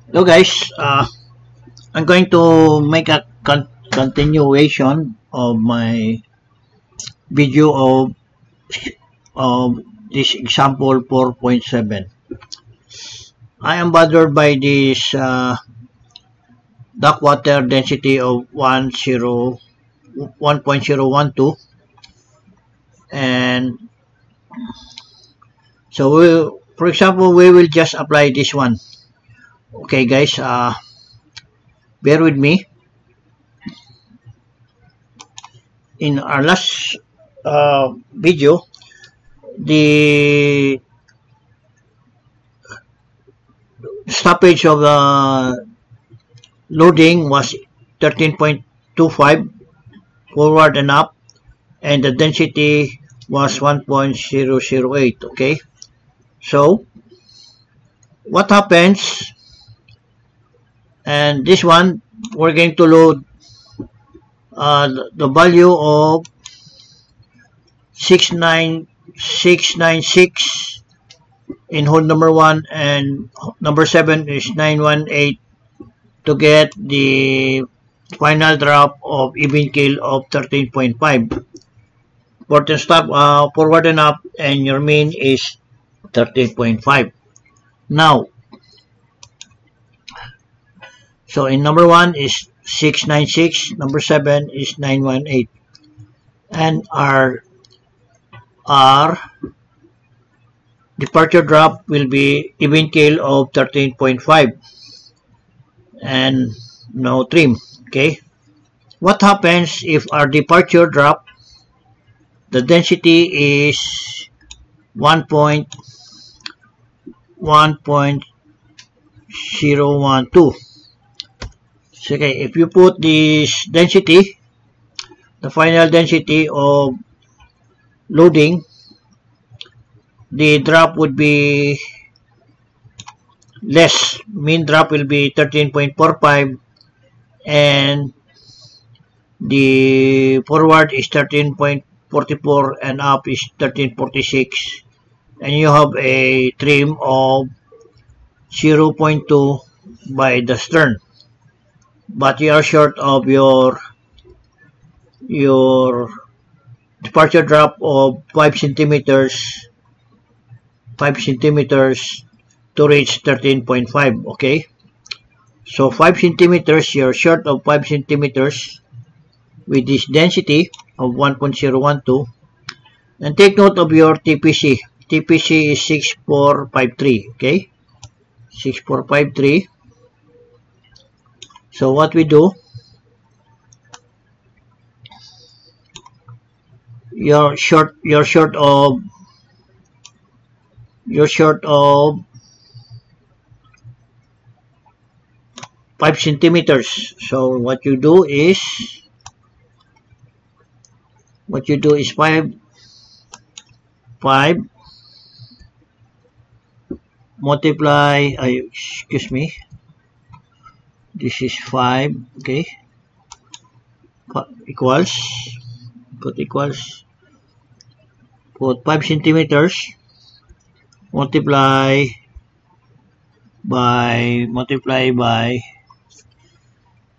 Hello guys, I'm going to make a continuation of my video of this example 4.7. I am bothered by this duct water density of 1.012, and so for example we will just apply this one. Okay guys, bear with me. In our last video, the stoppage of the loading was 13.25 forward and up, and the density was 1.008. Okay, so what happens, and this one we're going to load the value of 69696 in hole number 1, and number 7 is 918 to get the final drop of even keel of 13.5. Port and stop forward and up, and your mean is 13.5. Now, so in number 1 is 696, number 7 is 918, and our departure drop will be even keel of 13.5 and no trim. Okay, what happens if our departure drop, the density is 1.012? So, okay, if you put this density, the final density of loading, the drop would be less. Mean drop will be 13.45, and the forward is 13.44 and up is 13.46, and you have a trim of 0.2 by the stern, but you are short of your departure drop of 5 centimeters to reach 13.5. okay, so 5 centimeters, you're short of 5 centimeters with this density of 1.012. And take note of your TPC. TPC is 6453. okay, 6453. So what we do, you're short of 5 centimeters. So what you do is 5 multiply, excuse me, this is 5, okay, equals, put 5 centimeters multiply by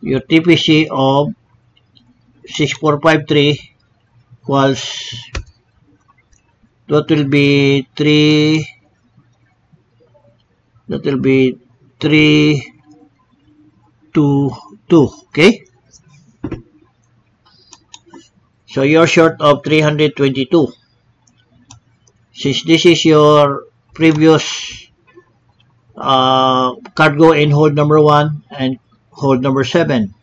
your TPC of 6453 equals, that will be 322. okay, so you're short of 322. Since this is your previous cargo in hold number 1 and hold number 7,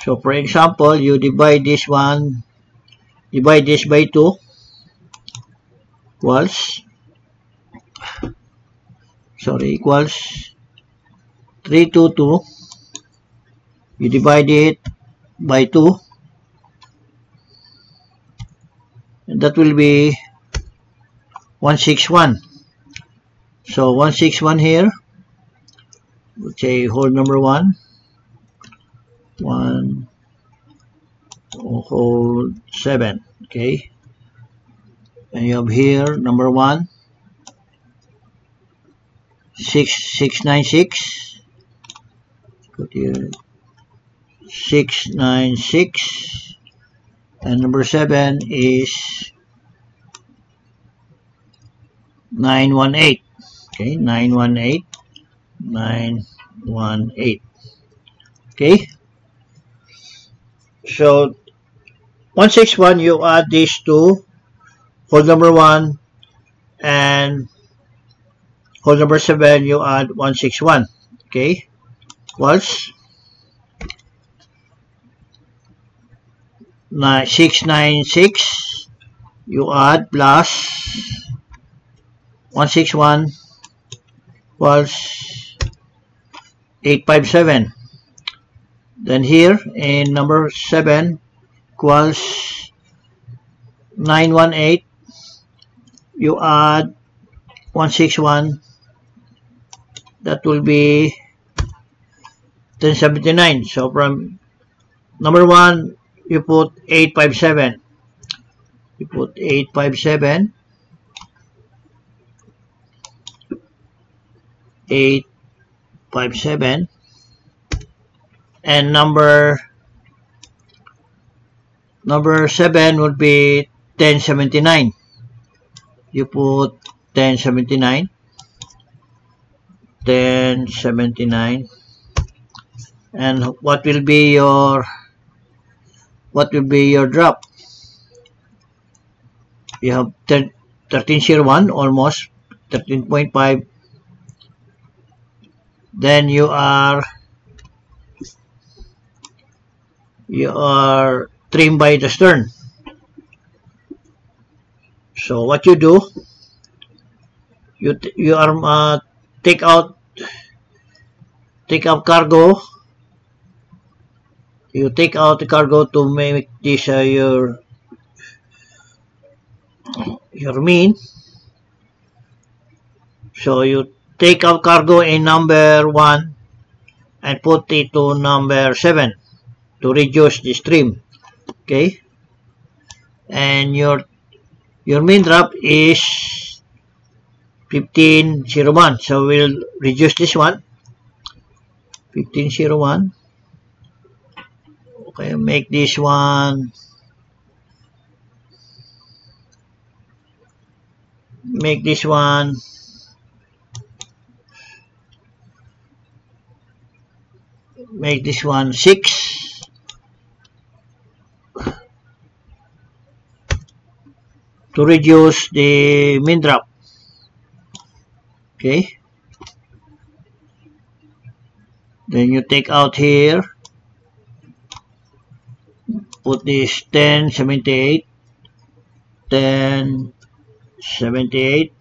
so for example, you divide this by 2 equals 322. You divide it by 2, and that will be 161. So 161 here, let's say hold number 1, hold 7, okay, and you have here number 1 696 put here 696, and number 7 is 918. Okay, 918, 918. Okay, so 161, you add these two, hole number 1, and hole number 7, you add 161. Okay, equals 696, you add plus 161 equals 857. Then here in number 7 equals 918, you add 161, that will be 1079. So from number 1, you put 857. You put 857, 857, and number 7 would be 1079. You put 1079, 1079, and what will be your drop? You have 1301, almost 13.5. Then you are trimmed by the stern. So what you do, you are take out cargo. You take out the cargo to make this your mean. So you take out cargo in number 1 and put it to number 7 to reduce the stream. Okay, and your mean drop is 1501. So we'll reduce this one, 1501. Okay, make this one, make this one 6. To reduce the mean drop. Okay, then you take out here, put this 1078, 1078,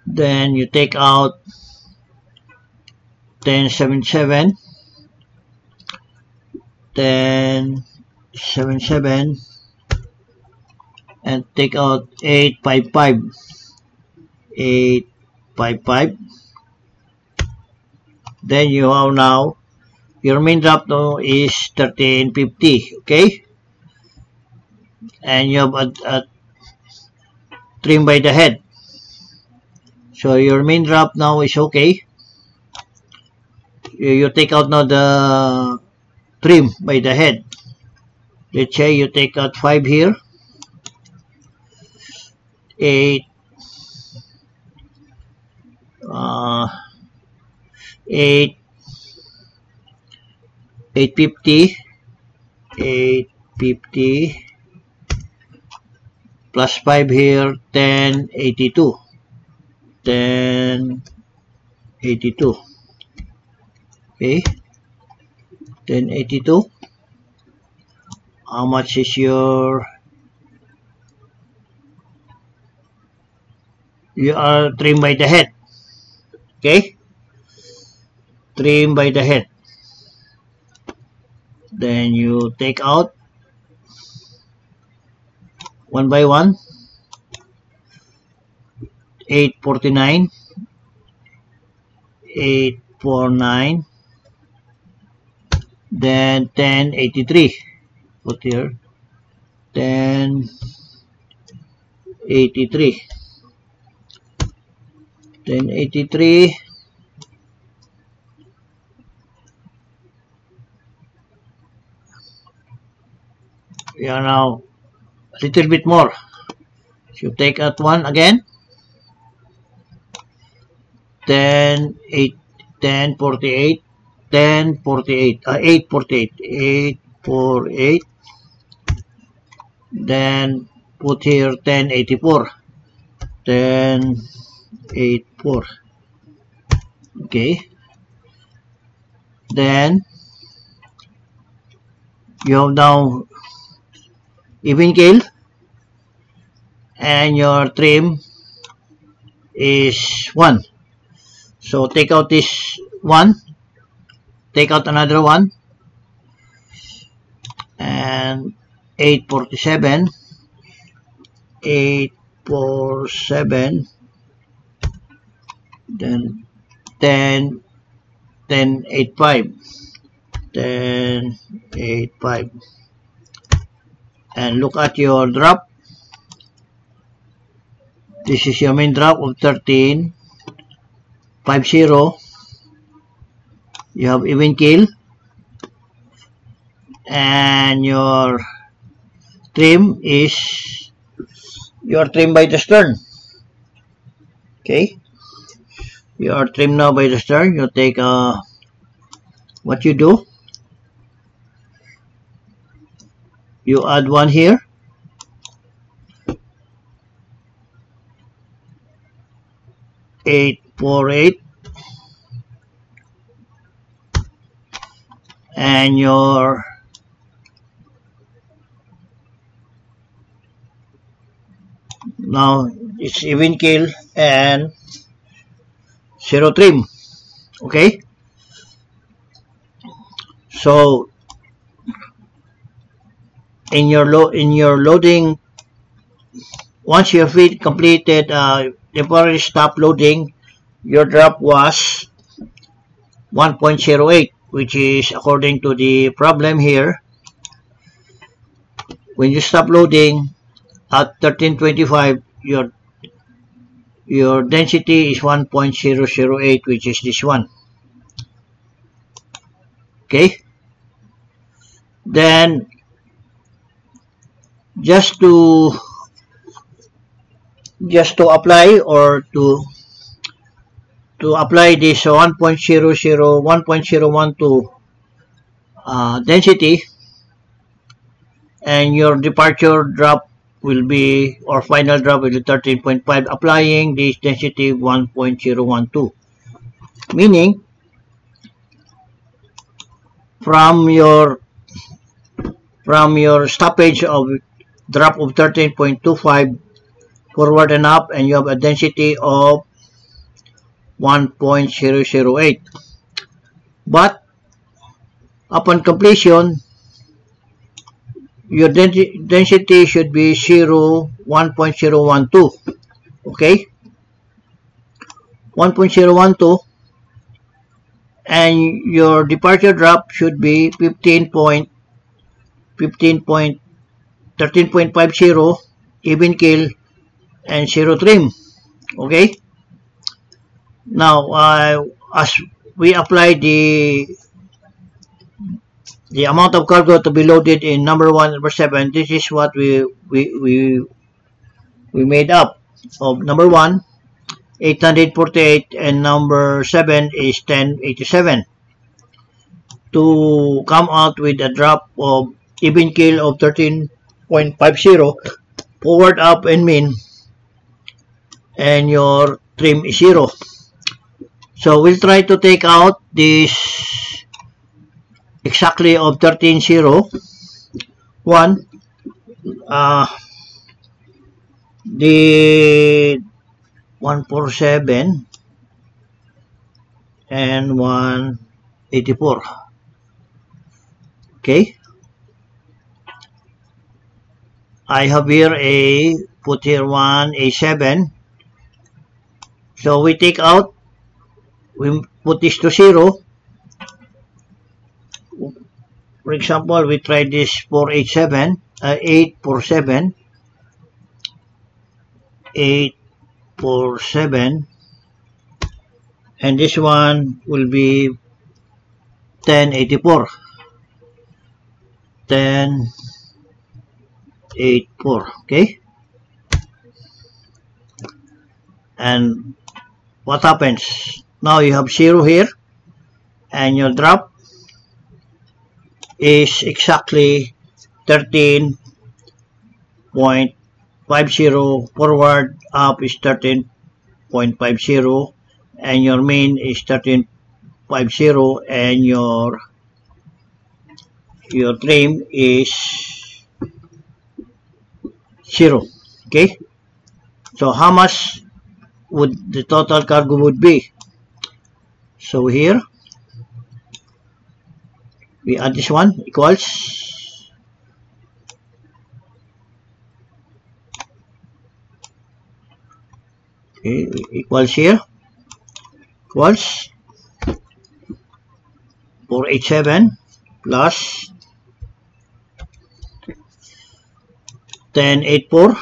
then you take out 1077, 1077, and take out 855, 855. Then you have now your mean drop now is 1350. Okay, and you have a trim by the head. So your mean drop now is okay. You take out now the trim by the head. Let's say you take out 5 here, 8, 850, 850 plus 5 here, 1082, 1082. Okay, 1082. How much is your? You are trimmed by the head. Okay, trim by the head. Then you take out one by one. 849, 849, then 1083. Put here 1083. 1083. We are now a little bit more. So take out 1 again. 1048, 848, 848. Then put here 1084. 1084. Okay. Then you have now even keel, and your trim is 1. So take out this 1, take out another 1, and 847, 847, then 10, 1085, 1085, and look at your drop. This is your main drop of 13.50. You have even keel, and your trim is you are trimmed by the stern. Okay, you are trimmed now by the stern. You take what you do, you add 1 here, $848, and your now it's even keel and 0 trim. Okay, so in your loading, once your feed completed temporary stop loading, your drop was 1.08, which is according to the problem here. When you stop loading at 1325, your density is 1.008, which is this one. Okay, then just to apply or to apply this 1.012 density, and your departure drop will be, or final drop will be 13.5, applying this density 1.012, meaning from your stoppage of drop of 13.25 forward and up, and you have a density of 1.008, but upon completion your density should be 1.012. okay, 1.012, and your departure drop should be 13.50, even keel and 0 trim. Okay, now as we apply the amount of cargo to be loaded in number 1 and number 7, this is what we made up of number 1 848 and number 7 is 1087 to come out with a drop of even keel of 13.50 forward, up, and mean, and your trim is 0. So we'll try to take out this exactly of 1301, the 147 and 184. Okay, I have here put here 187. So we take out, we put this to 0. For example, we try this 847, 847, and this one will be 1084. 1084. Okay, and what happens now? You have 0 here, and your drop is exactly 13.50. Forward up is 13.50, and your main is 13.50, and your trim is 0. Okay, so how much would the total cargo would be? So here we add this one, equals equals here, equals 487 plus 1084.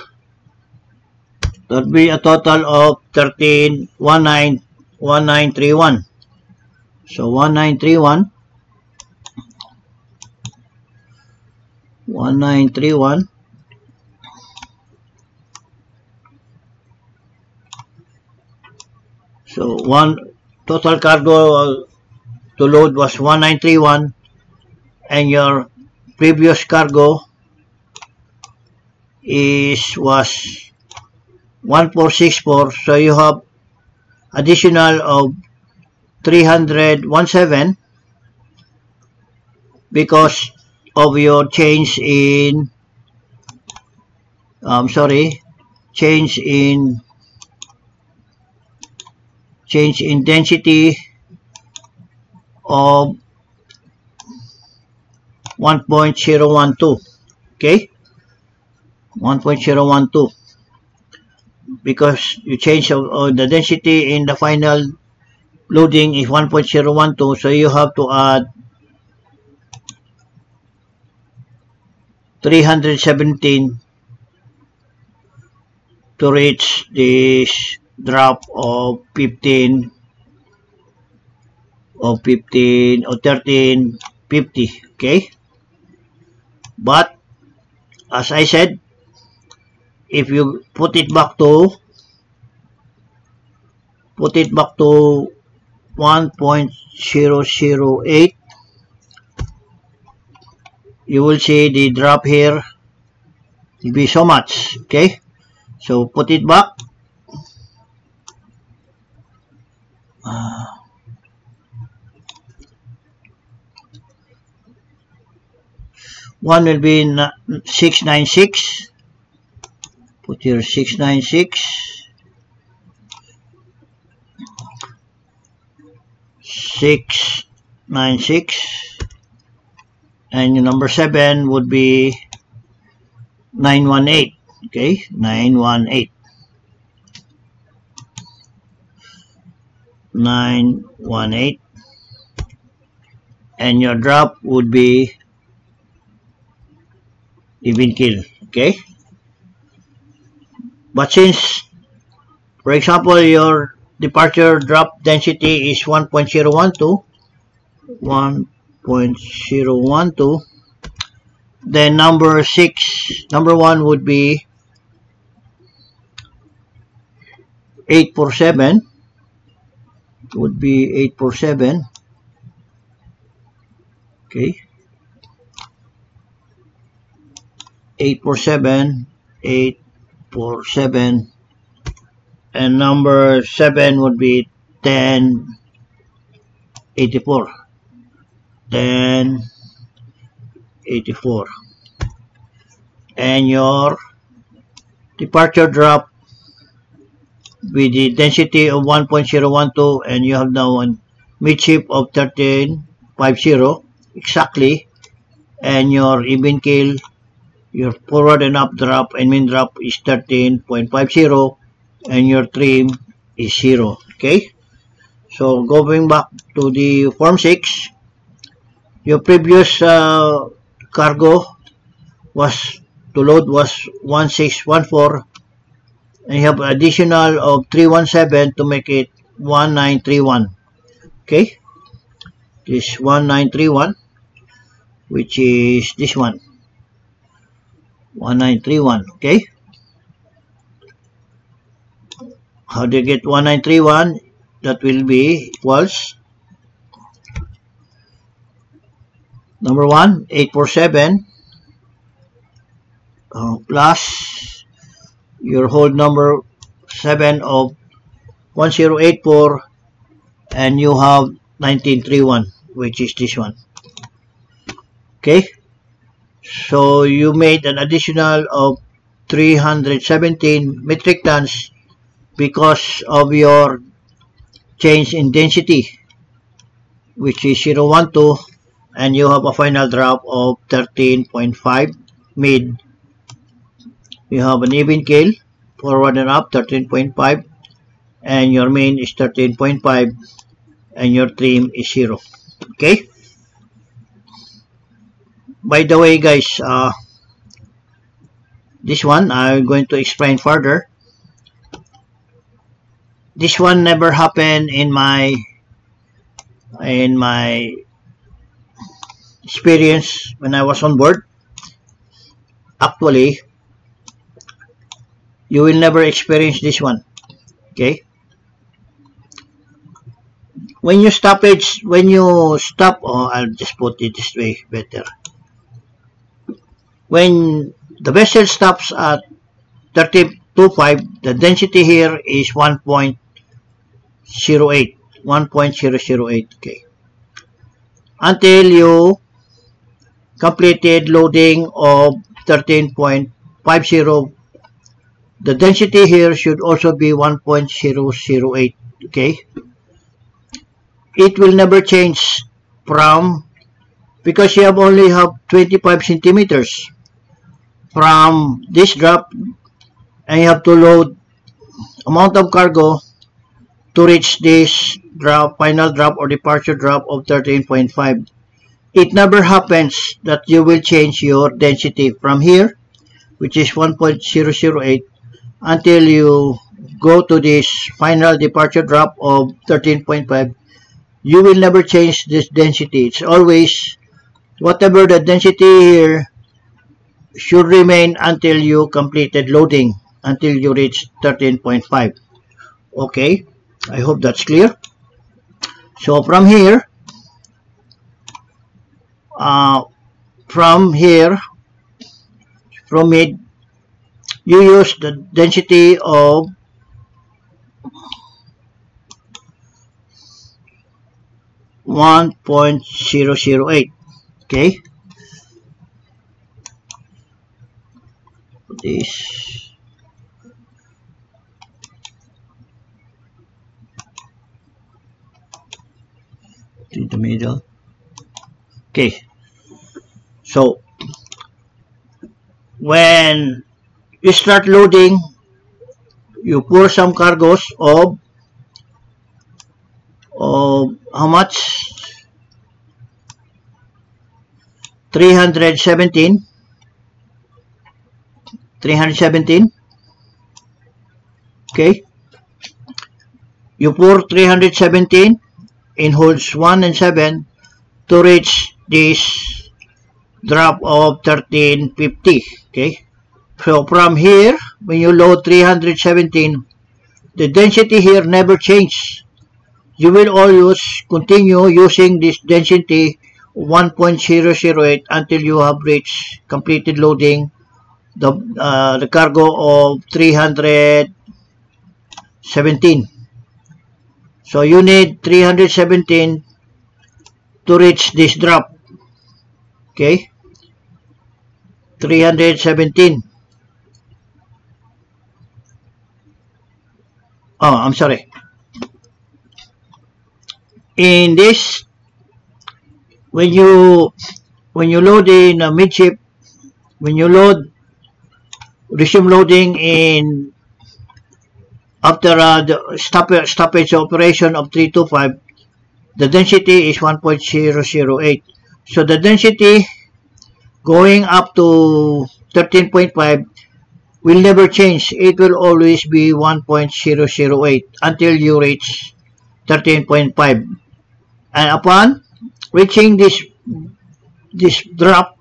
That would be a total of 1931. So 1931 so one total cargo to load was 1931, and your previous cargo was 1464, so you have additional of 317 because of your change in change in density of 1.012. Okay, 1.012, because you change the density in the final loading is 1.012, so you have to add 317 to reach this drop of 15 or 1350. Okay, but as I said, if you put it back to 1.008, you will see the drop here will be so much. Okay, so put it back. One will be 696. Put here 696. 696. And your number 7 would be 918. Okay, 918. 918. And your drop would be even kill. Okay, but since, for example, your departure drop density is 1.012, then number 1 would be 847. Would be 847. Okay, 847, and number 7 would be 1084. 1084. And your departure drop with the density of 1.012, and you have now one midship of 1350 exactly, and your even kill, your forward and up drop and main drop is 13.50, and your trim is 0. Okay, so going back to the form 6, your previous cargo was to load was 1614, and you have additional of 317 to make it 1931. Okay, this 1931, which is this one, 1931. Okay, how do you get 1931? That will be equals number 1, 847 plus your whole number 7 of 1084, and you have 1931, which is this one. Okay, so you made an additional of 317 metric tons because of your change in density, which is 0.12, and you have a final drop of 13.5 mid. You have an even keel, forward and up 13.5, and your main is 13.5, and your trim is 0. Okay, by the way guys, this one I'm going to explain further. This one never happened in my experience when I was on board. Actually, you will never experience this one. Okay, when you stop, oh, I'll just put it this way better. When the vessel stops at 30.25, the density here is 1.08. 1.008. Okay, until you completed loading of 13.50, the density here should also be 1.008. Okay, it will never change from, because you have only 25 centimeters from this drop, and you have to load amount of cargo to reach this drop, final drop or departure drop of 13.5. It never happens that you will change your density from here, which is 1.008, until you go to this final departure drop of 13.5. You will never change this density. It's always whatever the density here should remain until you completed loading, until you reach 13.5. Okay, I hope that's clear. So from here, from mid, you use the density of 1.008. Okay, this in the middle. Okay, so when you start loading, you pour some cargos of how much? 317. Okay, you pour 317 in holes 1 and 7 to reach this drop of 1350. Okay, so from here, when you load 317, the density here never changes. You will always continue using this density 1.008 until you have reached completed loading the cargo of 317. So you need 317 to reach this drop. Okay, 317. Oh, I'm sorry. In this, when you load in a midship, when you resume loading in after the stoppage operation of 325, the density is 1.008. So the density going up to 13.5 will never change. It will always be 1.008 until you reach 13.5. And upon reaching this drop,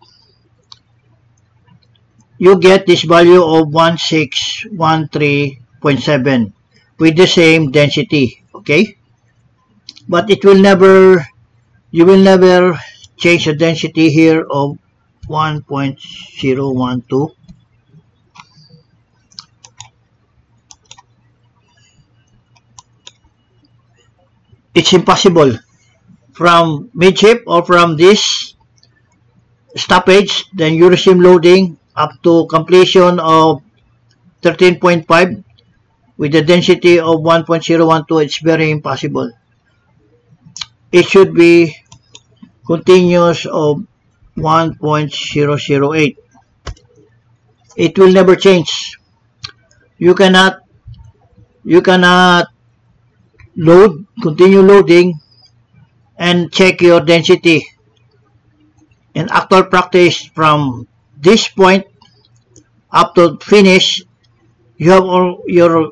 you get this value of 1613.7 with the same density, okay? But it will never, you will never change the density here of 1.012. It's impossible. From midship or from this stoppage, then you resume loading up to completion of 13.5 with the density of 1.012. It's very impossible. It should be continuous of 1.008. It will never change. You cannot continue loading and check your density. In actual practice, from this point up to finish, you're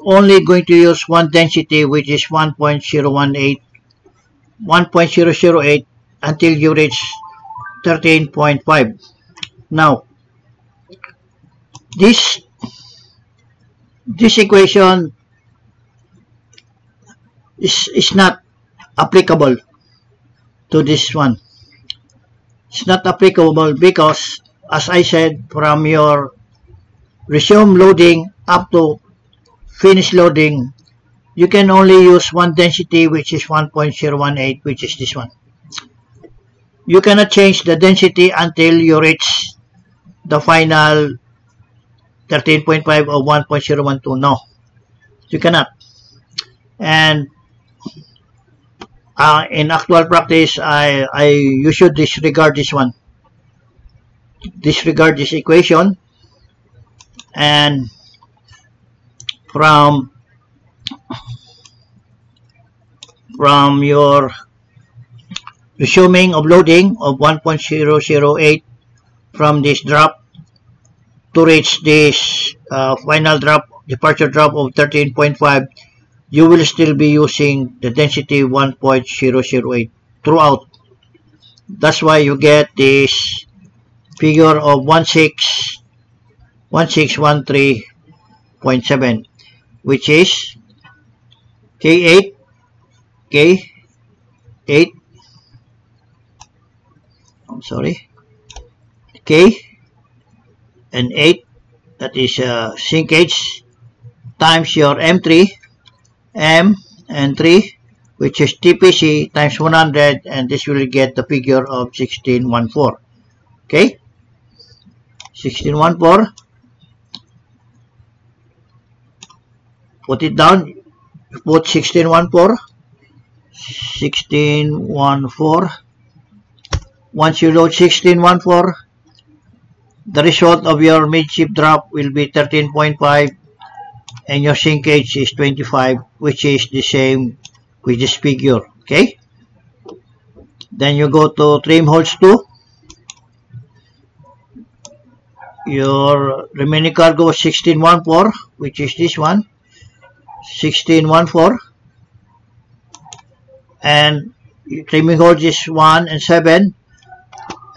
only going to use one density, which is 1.008 until you reach 13.5. Now, this equation is not applicable to this one. It's not applicable because, as I said, from your resume loading up to finish loading, you can only use one density, which is 1.018, which is this one. You cannot change the density until you reach the final 13.5 or 1.012. No, you cannot. And in actual practice, you should disregard this one. Disregard this equation, and from your resuming of loading of 1.008 from this drop to reach this final drop, departure drop of 13.5, you will still be using the density 1.008 throughout. That's why you get this figure of 1613.7, which is K8, K and 8, that is sinkage, times your M3, M and 3, which is TPC times 100, and this will get the figure of 1614. Okay, 1614. Put it down. Put 1614. Once you load 1614, the result of your midship drop will be 13.5, and your sinkage is 25, which is the same with this figure. Okay, then you go to trim holes 2. Your remaining cargo is 1614, which is this one, 1614, and trimming holes is 1 and 7,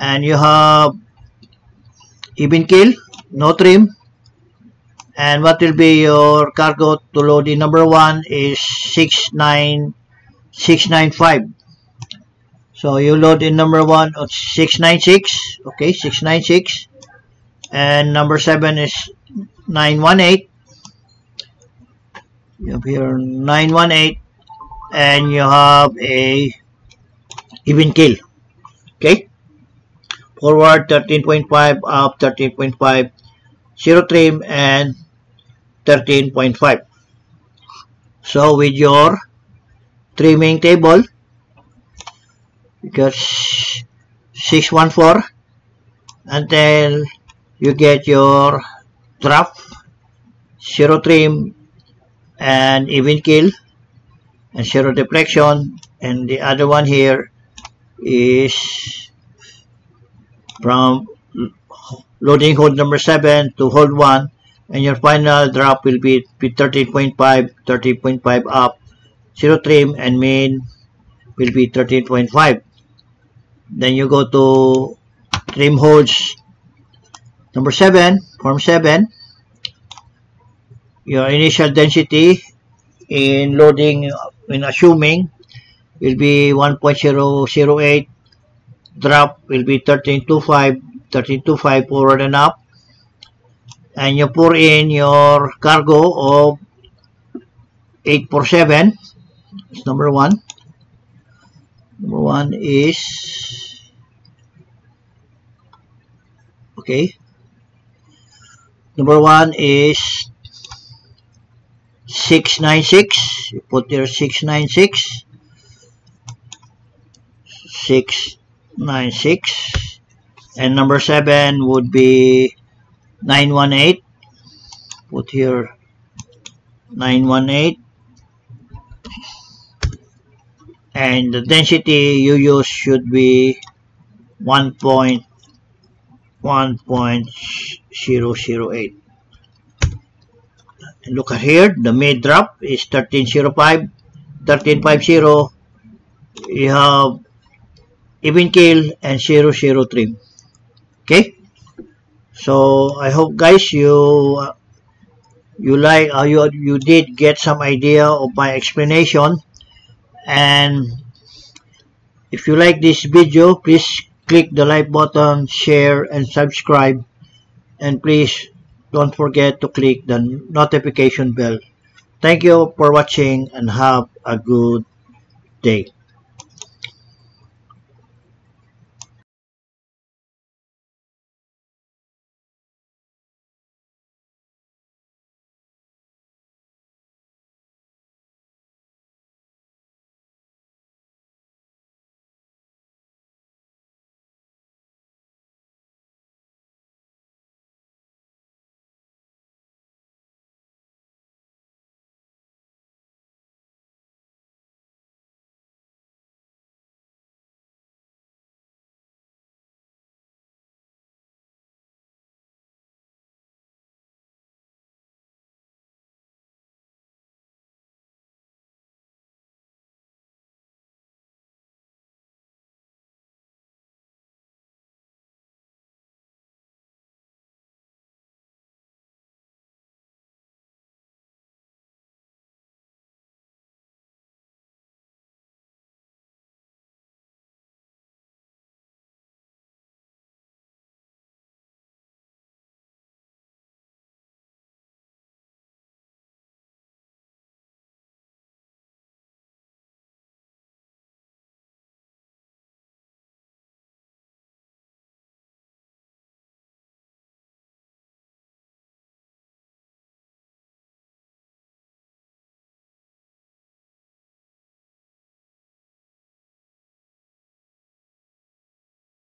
and you have even kill, no trim. And what will be your cargo to load in number 1 is 695. So you load in number 1 of 696. Okay, 696. And number 7 is 918. You have here 918, and you have a even kill. Okay, forward 13.5, up 13.5, 0 trim, and 13.5. So with your trimming table, because 614 until you get your drop, 0 trim, and even kill, and 0 deflection, and the other one here is from loading hold number 7 to hold 1, and your final drop will be 13.5, 13.5 up, 0 trim, and main will be 13.5. Then you go to trim holes number 7, form 7. Your initial density in loading, in assuming, will be 1.008. Drop will be 13.25 forward and up. And you pour in your cargo of 847. That's number 1. Number 1 is, okay, number 1 is 696. You put your 696, 696, and number 7 would be 918. Put here 918, and the density you use should be 1.008. And look at here, the mid drop is 13.05, 13.50. You have even keel and 00 trim. Okay, so I hope guys you like, you did get some idea of my explanation. And if you like this video, please click the like button, share, and subscribe. And please don't forget to click the notification bell. Thank you for watching and have a good day.